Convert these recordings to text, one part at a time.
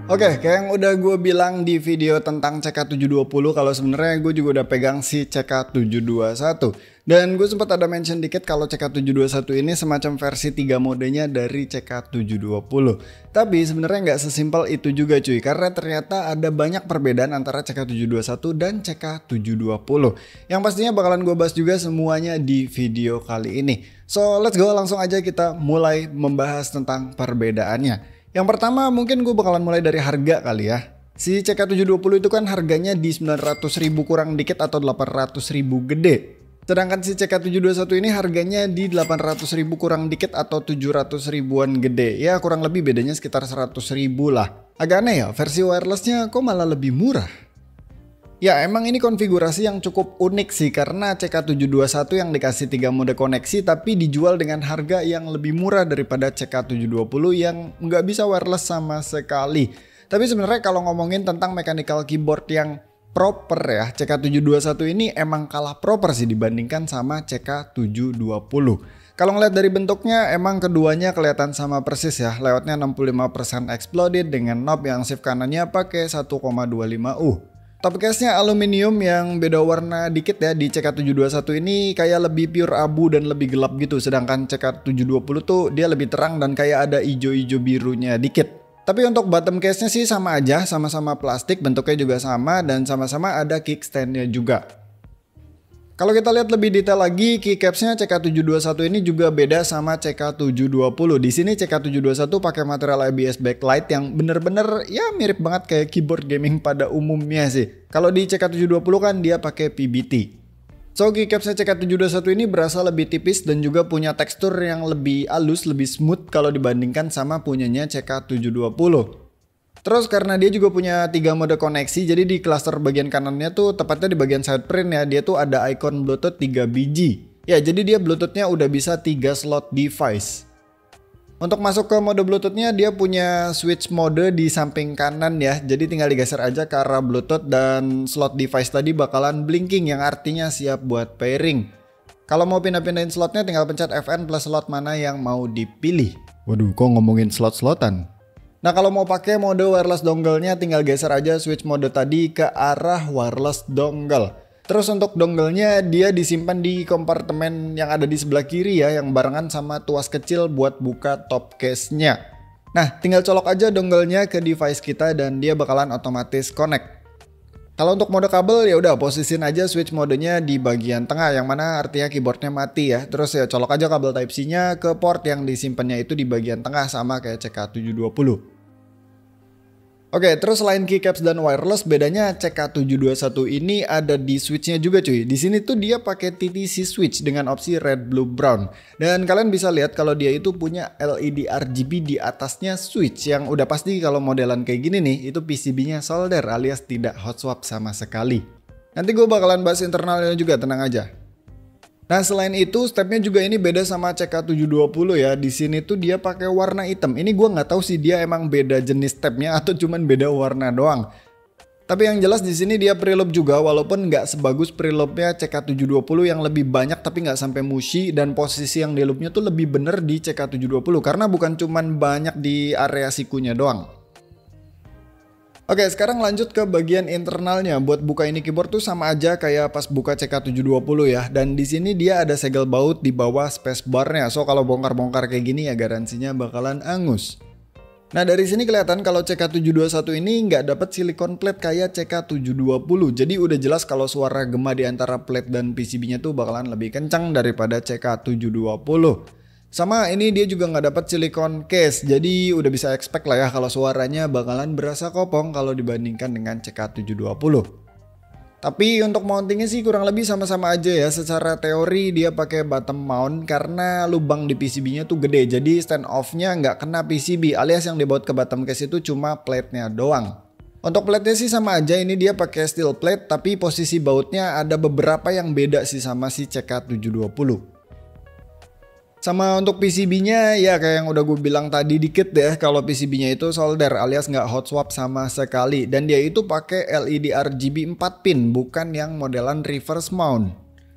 Oke, kayak yang udah gue bilang di video tentang CK720, kalau sebenarnya gue juga udah pegang si CK721. Dan gue sempat ada mention dikit kalau CK721 ini semacam versi 3 modenya dari CK720. Tapi sebenarnya nggak sesimpel itu juga cuy, karena ternyata ada banyak perbedaan antara CK721 dan CK720. Yang pastinya bakalan gue bahas juga semuanya di video kali ini. So let's go, langsung aja kita mulai membahas tentang perbedaannya. Yang pertama mungkin gue bakalan mulai dari harga kali ya. Si CK720 itu kan harganya di 900.000 kurang dikit atau 800.000 gede. Sedangkan si CK721 ini harganya di 800.000 kurang dikit atau 700 ribuan gede. Ya kurang lebih bedanya sekitar 100.000 lah. Agak aneh ya, versi wirelessnya kok malah lebih murah. Ya emang ini konfigurasi yang cukup unik sih, karena CK721 yang dikasih 3 mode koneksi tapi dijual dengan harga yang lebih murah daripada CK720 yang nggak bisa wireless sama sekali. Tapi sebenarnya kalau ngomongin tentang mechanical keyboard yang proper ya, CK721 ini emang kalah proper sih dibandingkan sama CK720. Kalau ngeliat dari bentuknya emang keduanya kelihatan sama persis ya, layoutnya 65% exploded dengan knob yang shift kanannya pakai 1,25U. Top case-nya aluminium yang beda warna dikit ya. Di CK721 ini kayak lebih pure abu dan lebih gelap gitu. Sedangkan CK720 tuh dia lebih terang dan kayak ada ijo-ijo birunya dikit. Tapi untuk bottom case-nya sih sama aja, sama-sama plastik, bentuknya juga sama dan sama-sama ada kickstand-nya juga. Kalau kita lihat lebih detail lagi, keycaps-nya CK721 ini juga beda sama CK720. Di sini CK721 pakai material ABS backlight yang bener-bener ya mirip banget kayak keyboard gaming pada umumnya sih. Kalau di CK720 kan dia pakai PBT. So keycapsnya CK721 ini berasa lebih tipis dan juga punya tekstur yang lebih halus, lebih smooth kalau dibandingkan sama punyanya CK720. Terus karena dia juga punya 3 mode koneksi, jadi di cluster bagian kanannya tuh tepatnya di bagian side print ya, dia tuh ada icon Bluetooth 3 biji. Ya jadi dia Bluetoothnya udah bisa 3 slot device. Untuk masuk ke mode Bluetoothnya dia punya switch mode di samping kanan ya, jadi tinggal digeser aja ke arah Bluetooth dan slot device tadi bakalan blinking yang artinya siap buat pairing. Kalau mau pindah-pindahin slotnya tinggal pencet FN plus slot mana yang mau dipilih. Waduh, kok ngomongin slot-slotan? Nah kalau mau pakai mode wireless dongle-nya tinggal geser aja switch mode tadi ke arah wireless dongle. Terus untuk dongle-nya dia disimpan di kompartemen yang ada di sebelah kiri ya, yang barengan sama tuas kecil buat buka top case-nya. Nah tinggal colok aja dongle-nya ke device kita dan dia bakalan otomatis connect. Kalau untuk mode kabel ya udah posisiin aja switch modenya di bagian tengah, yang mana artinya keyboardnya mati ya. Terus ya colok aja kabel Type-C-nya ke port yang disimpannya itu di bagian tengah sama kayak CK720. Oke, terus selain keycaps dan wireless, bedanya CK721 ini ada di switchnya juga cuy. Di sini tuh dia pakai TTC switch dengan opsi red, blue, brown. Dan kalian bisa lihat kalau dia itu punya LED RGB di atasnya switch, yang udah pasti kalau modelan kayak gini nih, itu PCB-nya solder alias tidak hot swap sama sekali. Nanti gue bakalan bahas internalnya juga, tenang aja. Nah selain itu stepnya juga ini beda sama CK720 ya. Di sini tuh dia pakai warna hitam. Ini gue nggak tahu sih dia emang beda jenis stepnya atau cuman beda warna doang. Tapi yang jelas di sini dia preloop juga, walaupun nggak sebagus preloopnya CK720 yang lebih banyak tapi nggak sampai mushy, dan posisi yang di loopnya tuh lebih bener di CK720 karena bukan cuman banyak di area sikunya doang. Oke, sekarang lanjut ke bagian internalnya. Buat buka ini keyboard tuh sama aja kayak pas buka CK720 ya. Dan di sini dia ada segel baut di bawah spacebar-nya. So kalau bongkar-bongkar kayak gini ya garansinya bakalan angus. Nah dari sini kelihatan kalau CK721 ini nggak dapat silikon plate kayak CK720. Jadi udah jelas kalau suara gema di antara plate dan PCB-nya tuh bakalan lebih kencang daripada CK720. Sama ini dia juga nggak dapat silikon case, jadi udah bisa expect lah ya kalau suaranya bakalan berasa kopong kalau dibandingkan dengan CK720. Tapi untuk mountingnya sih kurang lebih sama-sama aja ya. Secara teori dia pakai bottom mount karena lubang di PCB-nya tuh gede, jadi stand off-nya nggak kena PCB, alias yang dibaut ke bottom case itu cuma plate-nya doang. Untuk plate-nya sih sama aja, ini dia pakai steel plate, tapi posisi bautnya ada beberapa yang beda sih sama si CK720. Sama untuk PCB-nya ya kayak yang udah gue bilang tadi dikit deh, kalau PCB-nya itu solder alias nggak hot swap sama sekali, dan dia itu pakai LED RGB 4 pin bukan yang modelan reverse mount.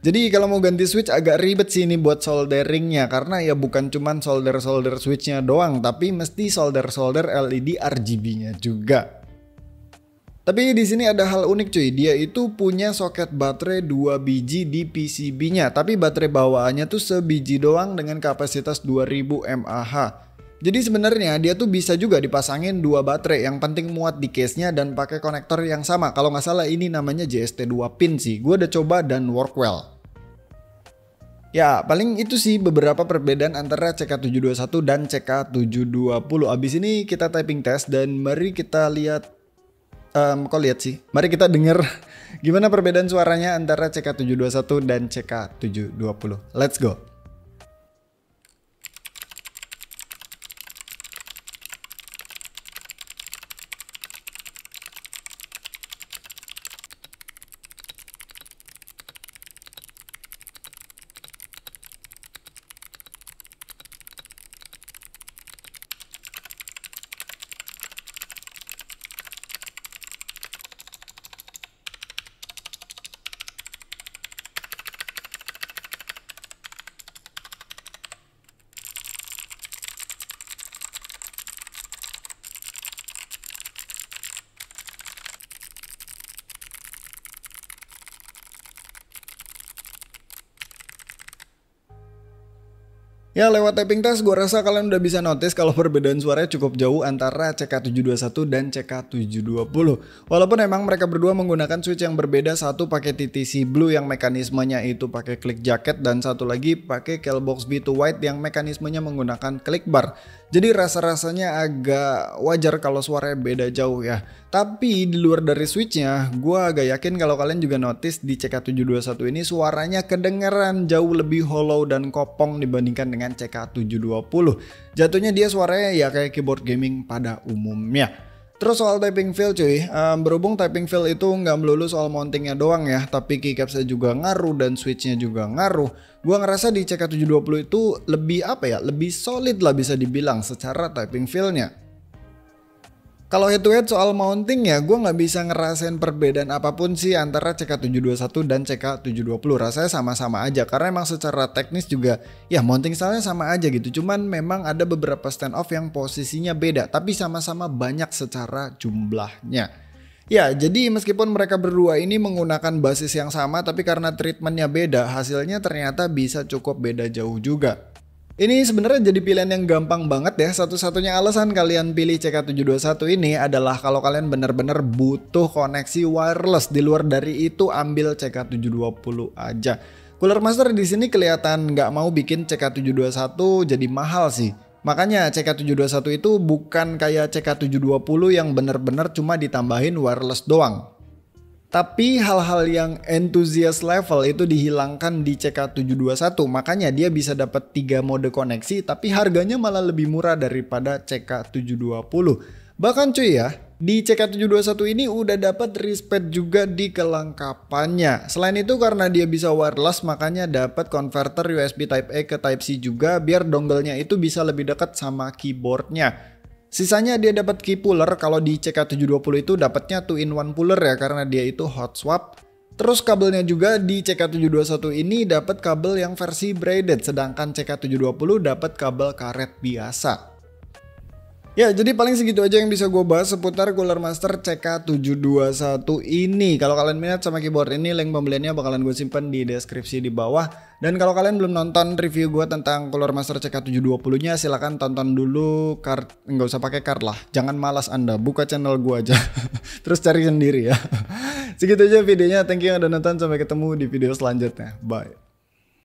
Jadi kalau mau ganti switch agak ribet sih ini buat solderingnya, karena ya bukan cuman solder switchnya doang, tapi mesti solder LED RGB-nya juga. Tapi di sini ada hal unik cuy, dia itu punya soket baterai 2 biji di PCB-nya, tapi baterai bawaannya tuh sebiji doang dengan kapasitas 2000 mAh. Jadi sebenarnya dia tuh bisa juga dipasangin 2 baterai, yang penting muat di case-nya dan pakai konektor yang sama. Kalau nggak salah ini namanya JST 2 pin sih, gue udah coba dan work well. Ya paling itu sih beberapa perbedaan antara CK721 dan CK720. Abis ini kita typing test dan mari kita lihat. Mari kita denger gimana perbedaan suaranya antara CK721 dan CK720. Let's go. Ya lewat typing test gue rasa kalian udah bisa notice kalau perbedaan suaranya cukup jauh antara CK721 dan CK720. Walaupun emang mereka berdua menggunakan switch yang berbeda, satu pakai TTC Blue yang mekanismenya itu pakai click jacket dan satu lagi pakai Keelbox B2 White yang mekanismenya menggunakan click bar. Jadi rasa-rasanya agak wajar kalau suaranya beda jauh ya. Tapi di luar dari switchnya, gue agak yakin kalau kalian juga notice di CK721 ini suaranya kedengeran jauh lebih hollow dan kopong dibandingkan dengan CK720. Jatuhnya dia suaranya ya kayak keyboard gaming pada umumnya. Terus soal typing feel cuy, berhubung typing feel itu nggak melulu soal mountingnya doang ya, tapi keycapsnya juga ngaruh dan switchnya juga ngaruh. Gua ngerasa di CK720 itu lebih lebih solid lah bisa dibilang secara typing feelnya. Kalau head to head soal mounting ya, gue nggak bisa ngerasain perbedaan apapun sih antara CK721 dan CK720. Rasanya sama-sama aja karena emang secara teknis juga ya mounting stylenya sama aja gitu. Cuman memang ada beberapa stand off yang posisinya beda, tapi sama-sama banyak secara jumlahnya. Ya, jadi meskipun mereka berdua ini menggunakan basis yang sama, tapi karena treatmentnya beda, hasilnya ternyata bisa cukup beda jauh juga. Ini sebenarnya jadi pilihan yang gampang banget ya. Satu-satunya alasan kalian pilih CK721 ini adalah kalau kalian benar-benar butuh koneksi wireless. Di luar dari itu ambil CK720 aja. Cooler Master di sini kelihatan nggak mau bikin CK721 jadi mahal sih. Makanya CK721 itu bukan kayak CK720 yang benar-benar cuma ditambahin wireless doang. Tapi hal-hal yang enthusiast level itu dihilangkan di CK721, makanya dia bisa dapat 3 mode koneksi tapi harganya malah lebih murah daripada CK720. Bahkan cuy ya, di CK721 ini udah dapat respect juga di kelengkapannya. Selain itu karena dia bisa wireless, makanya dapat converter USB Type A ke Type C juga biar dongle-nya itu bisa lebih dekat sama keyboardnya. Sisanya dia dapat key puller, kalau di CK720 itu dapatnya 2-in-1 puller ya karena dia itu hot swap. Terus kabelnya juga di CK721 ini dapat kabel yang versi braided, sedangkan CK720 dapat kabel karet biasa. Ya jadi paling segitu aja yang bisa gue bahas seputar Cooler Master CK721 ini. Kalau kalian minat sama keyboard ini, link pembeliannya bakalan gue simpen di deskripsi di bawah. Dan kalau kalian belum nonton review gue tentang Cooler Master CK720 nya, silahkan tonton dulu nggak usah pakai card lah. Jangan malas anda, buka channel gue aja. Terus cari sendiri ya. Segitu aja videonya, thank you yang udah nonton, sampai ketemu di video selanjutnya. Bye.